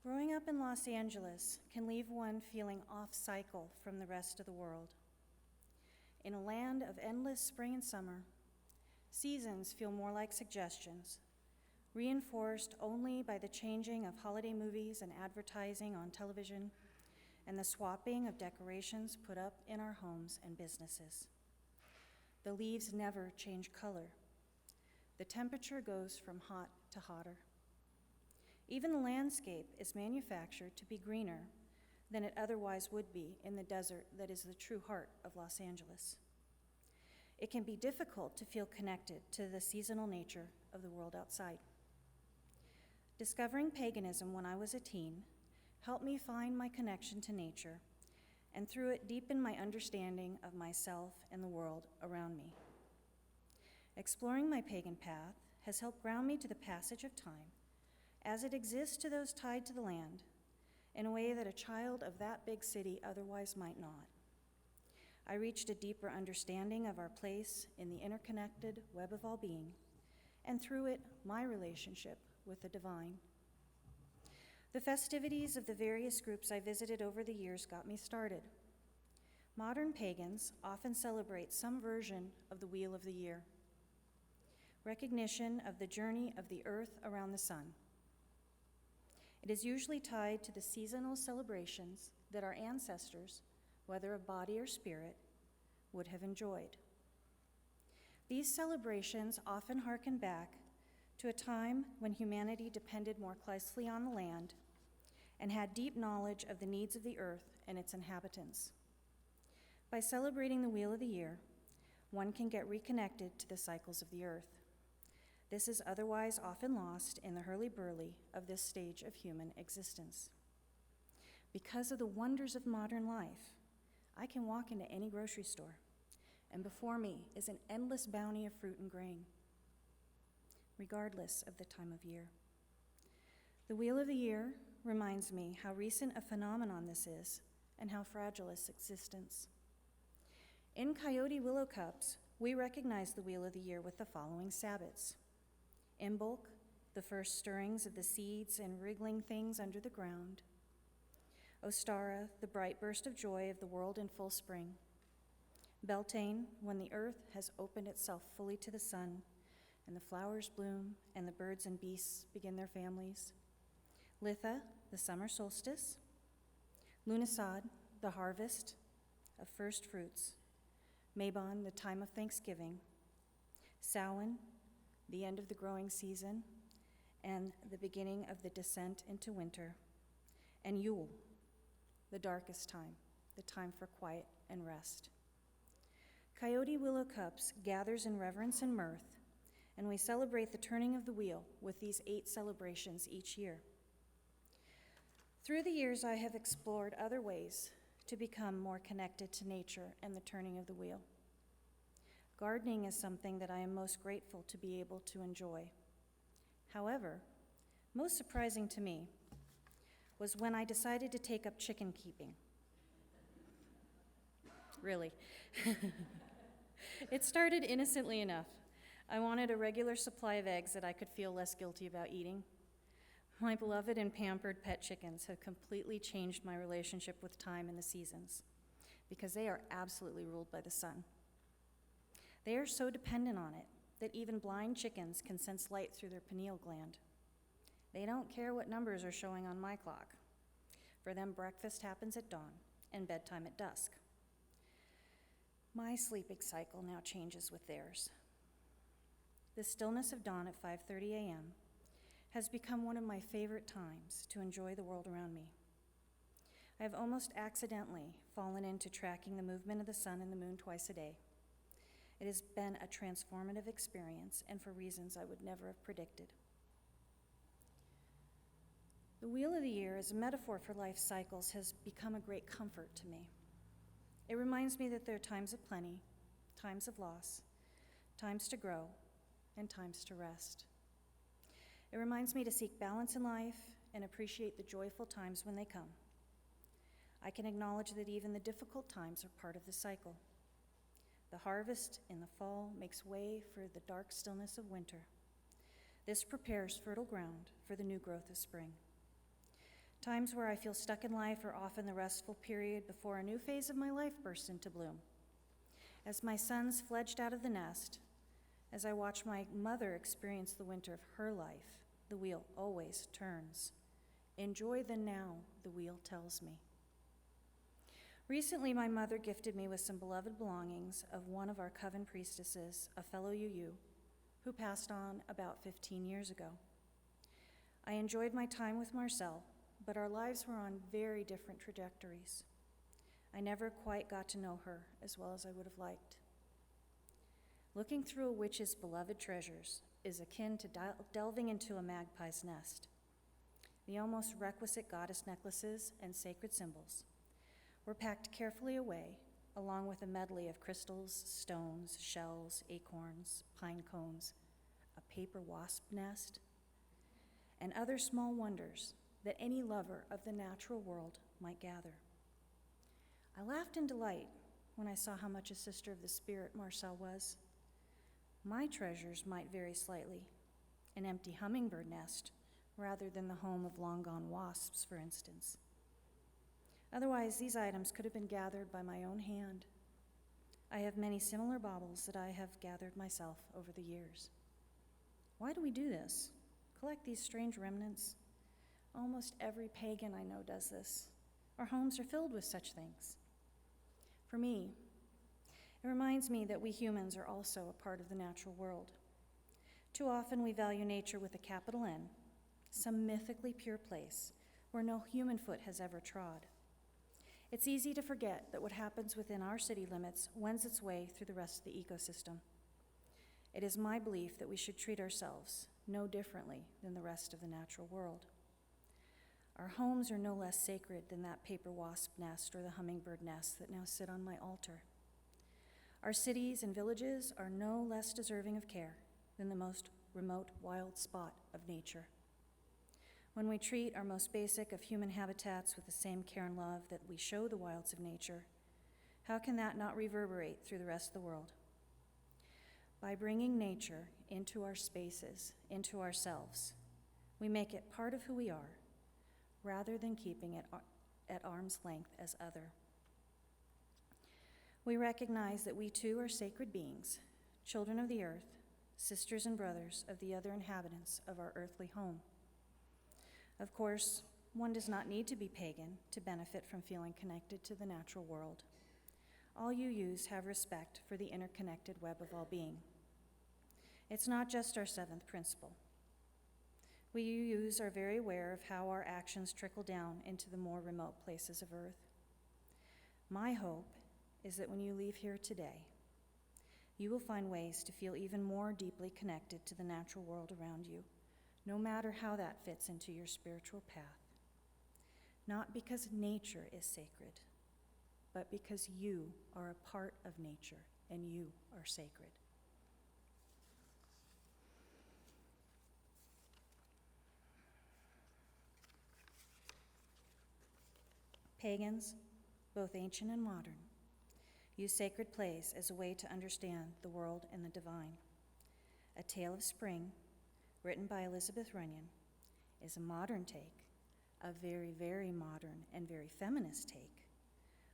Growing up in Los Angeles can leave one feeling off cycle from the rest of the world. In a land of endless spring and summer, seasons feel more like suggestions, reinforced only by the changing of holiday movies and advertising on television and the swapping of decorations put up in our homes and businesses. The leaves never change color. The temperature goes from hot to hotter. Even the landscape is manufactured to be greener than it otherwise would be in the desert that is the true heart of Los Angeles. It can be difficult to feel connected to the seasonal nature of the world outside. Discovering paganism when I was a teen helped me find my connection to nature, and through it deepen my understanding of myself and the world around me. Exploring my pagan path has helped ground me to the passage of time as it exists to those tied to the land in a way that a child of that big city otherwise might not. I reached a deeper understanding of our place in the interconnected web of all being, and through it, my relationship with the divine. The festivities of the various groups I visited over the years got me started. Modern pagans often celebrate some version of the Wheel of the Year, recognition of the journey of the earth around the sun. It is usually tied to the seasonal celebrations that our ancestors, whether of body or spirit, would have enjoyed. These celebrations often harken back to a time when humanity depended more closely on the land and had deep knowledge of the needs of the earth and its inhabitants. By celebrating the Wheel of the Year, one can get reconnected to the cycles of the earth. This is otherwise often lost in the hurly-burly of this stage of human existence. Because of the wonders of modern life, I can walk into any grocery store, and before me is an endless bounty of fruit and grain, regardless of the time of year. The Wheel of the Year reminds me how recent a phenomenon this is and how fragile its existence. In Coyote Willow Cups, we recognize the Wheel of the Year with the following Sabbats. Imbolc, the first stirrings of the seeds and wriggling things under the ground. Ostara, the bright burst of joy of the world in full spring. Beltane, when the earth has opened itself fully to the sun, and the flowers bloom, and the birds and beasts begin their families. Litha, the summer solstice. Lughnasadh, the harvest of first fruits. Mabon, the time of thanksgiving. Samhain, the end of the growing season, and the beginning of the descent into winter. And Yule, the darkest time, the time for quiet and rest. Coyote Willow Cups gathers in reverence and mirth, and we celebrate the turning of the wheel with these 8 celebrations each year. Through the years, I have explored other ways to become more connected to nature and the turning of the wheel. Gardening is something that I am most grateful to be able to enjoy. However, most surprising to me was when I decided to take up chicken keeping. Really. It started innocently enough. I wanted a regular supply of eggs that I could feel less guilty about eating. My beloved and pampered pet chickens have completely changed my relationship with time and the seasons because they are absolutely ruled by the sun. They are so dependent on it that even blind chickens can sense light through their pineal gland. They don't care what numbers are showing on my clock. For them, breakfast happens at dawn and bedtime at dusk. My sleeping cycle now changes with theirs. The stillness of dawn at 5:30 a.m. has become one of my favorite times to enjoy the world around me. I have almost accidentally fallen into tracking the movement of the sun and the moon twice a day. It has been a transformative experience, and for reasons I would never have predicted. The Wheel of the Year as a metaphor for life cycles has become a great comfort to me. It reminds me that there are times of plenty, times of loss, times to grow, and times to rest. It reminds me to seek balance in life and appreciate the joyful times when they come. I can acknowledge that even the difficult times are part of the cycle. The harvest in the fall makes way for the dark stillness of winter. This prepares fertile ground for the new growth of spring. Times where I feel stuck in life are often the restful period before a new phase of my life bursts into bloom. As my sons fledged out of the nest, as I watch my mother experience the winter of her life, the wheel always turns. Enjoy the now, the wheel tells me. Recently, my mother gifted me with some beloved belongings of one of our coven priestesses, a fellow UU, who passed on about 15 years ago. I enjoyed my time with Marcel, but our lives were on very different trajectories. I never quite got to know her as well as I would have liked. Looking through a witch's beloved treasures is akin to delving into a magpie's nest. The almost requisite goddess necklaces and sacred symbols were packed carefully away, along with a medley of crystals, stones, shells, acorns, pine cones, a paper wasp nest, and other small wonders that any lover of the natural world might gather. I laughed in delight when I saw how much a sister of the spirit Marcel was. My treasures might vary slightly, an empty hummingbird nest rather than the home of long-gone wasps, for instance. Otherwise, these items could have been gathered by my own hand. I have many similar baubles that I have gathered myself over the years. Why do we do this? Collect these strange remnants? Almost every pagan I know does this. Our homes are filled with such things. For me, it reminds me that we humans are also a part of the natural world. Too often we value nature with a capital N, some mythically pure place where no human foot has ever trod. It's easy to forget that what happens within our city limits wends its way through the rest of the ecosystem. It is my belief that we should treat ourselves no differently than the rest of the natural world. Our homes are no less sacred than that paper wasp nest or the hummingbird nest that now sit on my altar. Our cities and villages are no less deserving of care than the most remote wild spot of nature. When we treat our most basic of human habitats with the same care and love that we show the wilds of nature, how can that not reverberate through the rest of the world? By bringing nature into our spaces, into ourselves, we make it part of who we are, rather than keeping it at arm's length as other. We recognize that we too are sacred beings, children of the earth, sisters and brothers of the other inhabitants of our earthly home. Of course, one does not need to be pagan to benefit from feeling connected to the natural world. All UUs have respect for the interconnected web of all being. It's not just our seventh principle. We UUs are very aware of how our actions trickle down into the more remote places of Earth. My hope is that when you leave here today, you will find ways to feel even more deeply connected to the natural world around you, no matter how that fits into your spiritual path. Not because nature is sacred, but because you are a part of nature and you are sacred. Pagans, both ancient and modern, use sacred plays as a way to understand the world and the divine. A Tale of Spring, written by Elizabeth Runyon, is a modern take, a very, very modern and very feminist take,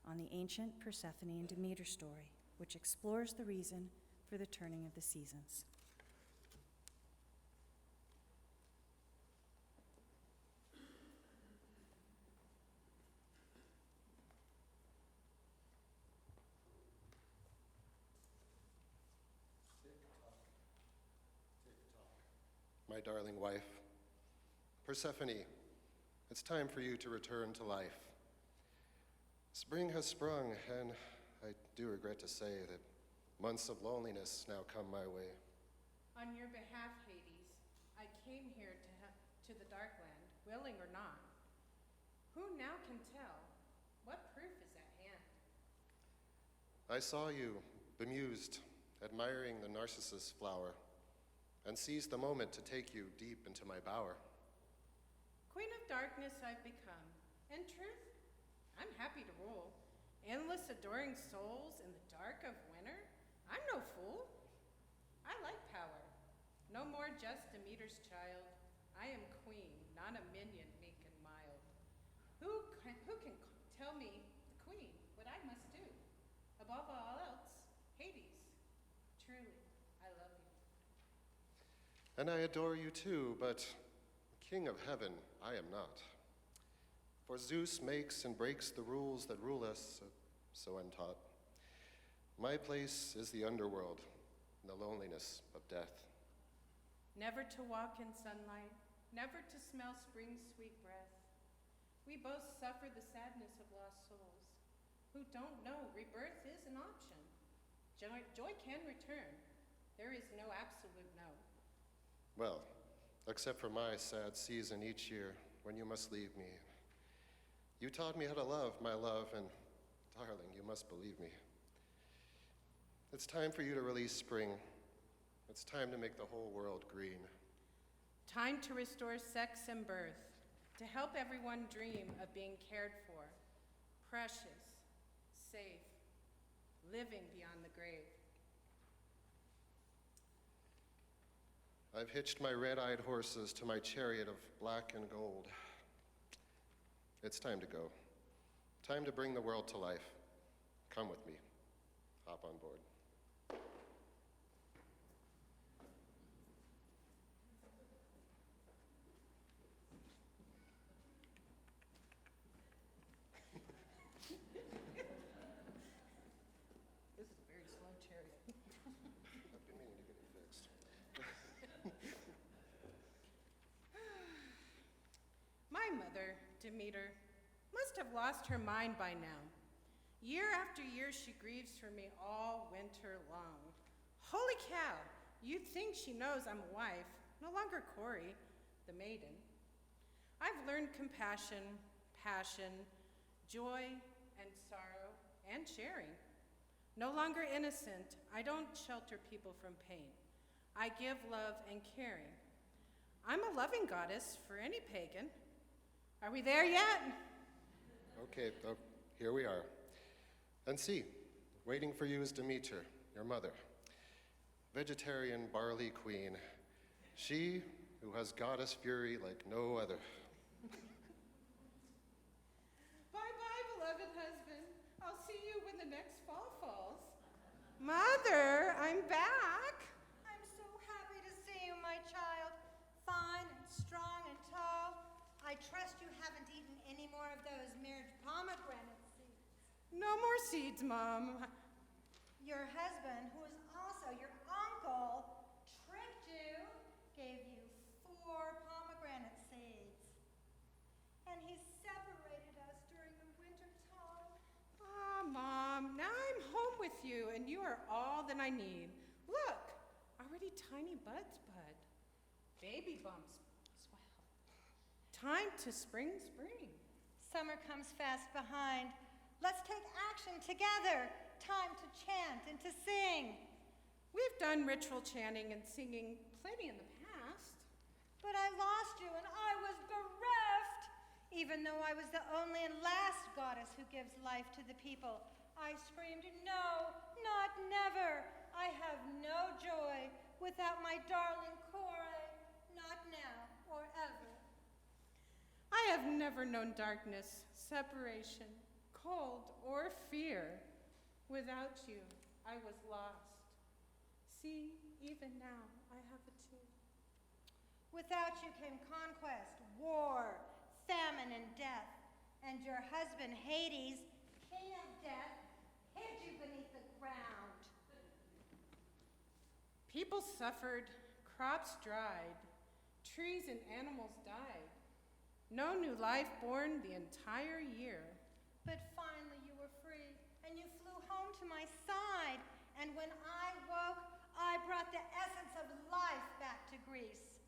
on the ancient Persephone and Demeter story, which explores the reason for the turning of the seasons. My darling wife, Persephone, it's time for you to return to life. Spring has sprung, and I do regret to say that months of loneliness now come my way. On your behalf, Hades, I came here to the Darkland, willing or not. Who now can tell? What proof is at hand? I saw you, bemused, admiring the narcissus flower, and seized the moment to take you deep into my bower. Queen of darkness I've become. In truth, I'm happy to rule. Endless adoring souls in the dark of winter? I'm no fool. I like power. No more just Demeter's child. I am queen, not a minion meek and mild. And I adore you too, but King of Heaven, I am not. For Zeus makes and breaks the rules that rule us, so I'm taught. My place is the underworld, in the loneliness of death. Never to walk in sunlight, never to smell spring's sweet breath. We both suffer the sadness of lost souls, who don't know rebirth is an option. Joy can return. There is no absolute no. Well, except for my sad season each year when you must leave me. You taught me how to love, my love, and darling, you must believe me. It's time for you to release spring. It's time to make the whole world green. Time to restore sex and birth, to help everyone dream of being cared for, precious, safe, living beyond the grave. I've hitched my red-eyed horses to my chariot of black and gold. It's time to go. Time to bring the world to life. Come with me. Hop on board. This is a very slow chariot. I've been meaning to get it fixed. My mother, Demeter, must have lost her mind by now. Year after year, she grieves for me all winter long. Holy cow, you'd think she knows I'm a wife, no longer Corey, the maiden. I've learned compassion, passion, joy, and sorrow, and sharing. No longer innocent, I don't shelter people from pain. I give love and caring. I'm a loving goddess for any pagan. Are we there yet? Okay, here we are. And see, waiting for you is Demeter, your mother, vegetarian barley queen, she who has goddess fury like no other. Bye-bye, beloved husband. I'll see you when the next fall falls. Mother, I'm back. I'm so happy to see you, my child. Fine and strong and tall. I trust you haven't eaten any more of those marriage pomegranate seeds. No more seeds, Mom. Your husband, who is also your uncle, tricked you, gave you 4 pomegranate seeds. And he separated us during the winter time. Ah, Mom, now I'm home with you, and you are all that I need. Look, already tiny buds bud. Baby bumps swell. Time to spring. Summer comes fast behind. Let's take action together. Time to chant and to sing. We've done ritual chanting and singing plenty in the past. But I lost you and I was bereft. Even though I was the only and last goddess who gives life to the people, I screamed, no, not never. I have no joy without my darling Kore, not now or ever. I have never known darkness, separation, cold, or fear. Without you, I was lost. See, even now, I have it too. Without you came conquest, war, famine, and death. And your husband, Hades, king of death, hid you beneath the ground. People suffered, crops dried, trees and animals died. No new life born the entire year. But finally you were free, and you flew home to my side. And when I woke, I brought the essence of life back to Greece.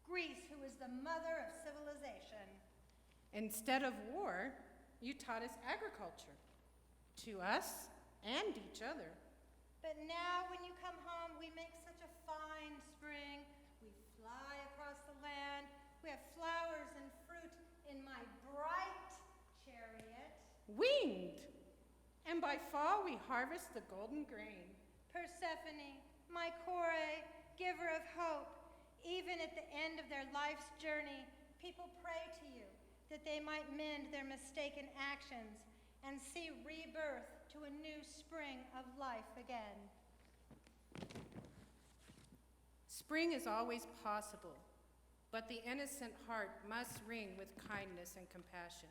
Greece, who is the mother of civilization. Instead of war, you taught us agriculture. To us and each other. But now when you come home, we make such a fine spring. We fly across the land. We have flowers and fruit in my bright chariot. Winged! And by fall, we harvest the golden grain. Persephone, my Kore, giver of hope, even at the end of their life's journey, people pray to you that they might mend their mistaken actions and see rebirth to a new spring of life again. Spring is always possible, but the innocent heart must ring with kindness and compassion.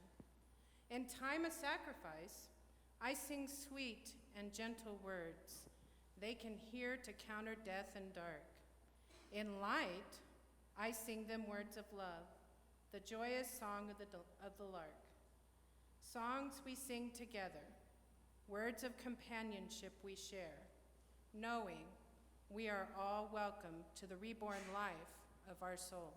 In time of sacrifice, I sing sweet and gentle words they can hear to counter death and dark. In light, I sing them words of love, the joyous song of the lark. Songs we sing together, words of companionship we share, knowing we are all welcome to the reborn life of our soul.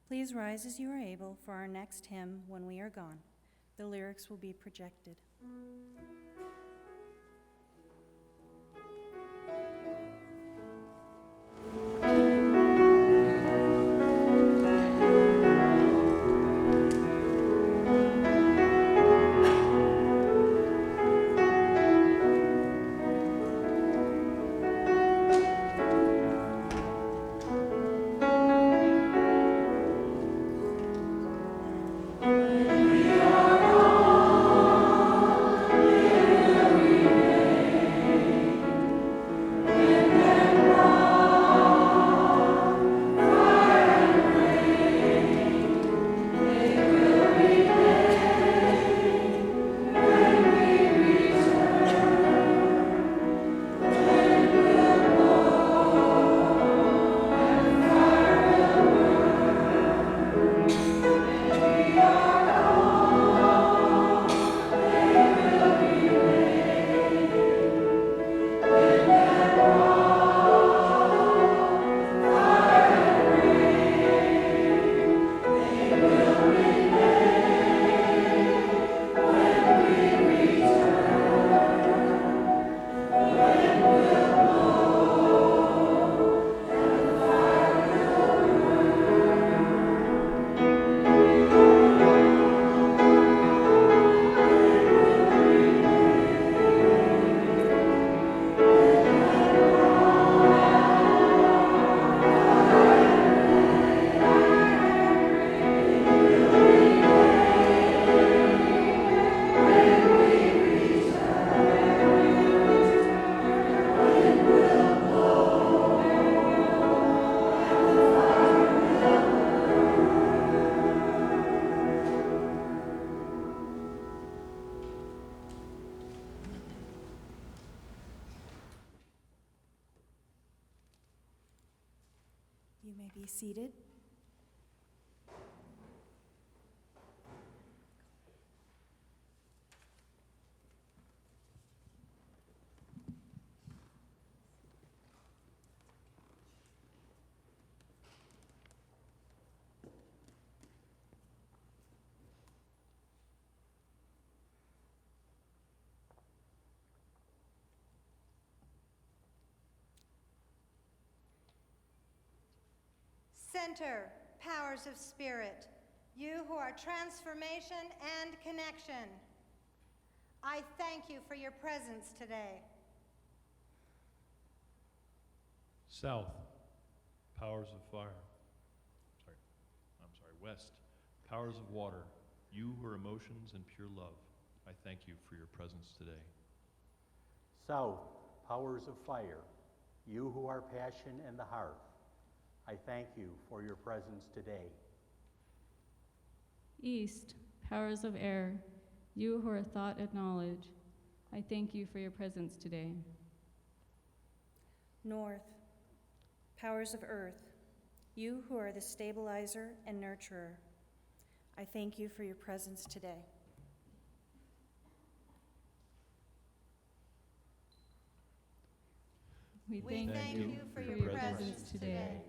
Please rise as you are able for our next hymn, When We Are Gone. The lyrics will be projected. You may be seated. Center, powers of spirit, you who are transformation and connection. I thank you for your presence today. South, powers of fire. West, powers of water, you who are emotions and pure love. I thank you for your presence today. South, powers of fire, you who are passion and the hearth. I thank you for your presence today. East, powers of air, you who are thought and knowledge. I thank you for your presence today. North, powers of earth, you who are the stabilizer and nurturer. I thank you for your presence today. We thank you for your presence today.